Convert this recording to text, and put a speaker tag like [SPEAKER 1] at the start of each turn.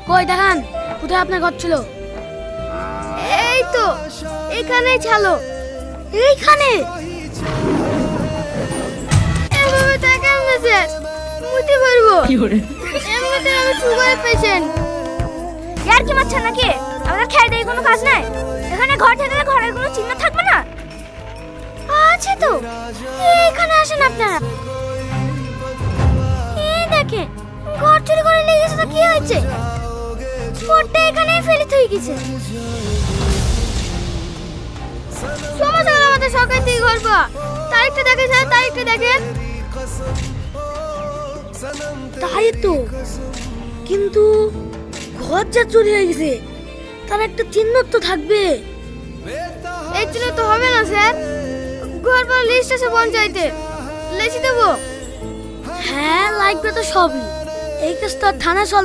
[SPEAKER 1] কই দেখান, কোথায় আপনার ঘর ছিল?
[SPEAKER 2] এই তো এখানেই ছিল।
[SPEAKER 1] এইখানে?
[SPEAKER 2] এভাবে তাকান না স্যার, মুতে পারবো। এমনিতে আমি সুগারের পেশেন্ট।
[SPEAKER 3] ইয়ার কি মারছেন নাকি? আমাদের খেয়ে দিয়ে কোনো কাজ নাই। এখানে ঘর থাকলে ঘরের কোনো চিহ্ন থাকবে না। আছে তো, এখানে আসেন আপনারা। এই দেখেন, ঘর চুরি করে নিয়ে গেছে তো কি হয়েছে? ঘরটা এখানেই ফেলে থই গেছে।
[SPEAKER 2] সমস্যা হলো আমাদের সকাল থেকে ঘর পাওয়া। তারিখটা দেখেন স্যার, তারিখটা দেখেন।
[SPEAKER 1] তাই তো, কিন্তু ঘর যা চুরি হয়ে গেছে তার একটা চিহ্ন তো থাকবে।
[SPEAKER 2] এই চিহ্ন তো হবে না স্যার। ঘর পাওয়ার লিস্ট আছে পঞ্চায়েতে, লিখে দেবো।
[SPEAKER 1] হ্যাঁ লাগবে তো সবই। এই কেস তো আর থানা সলভ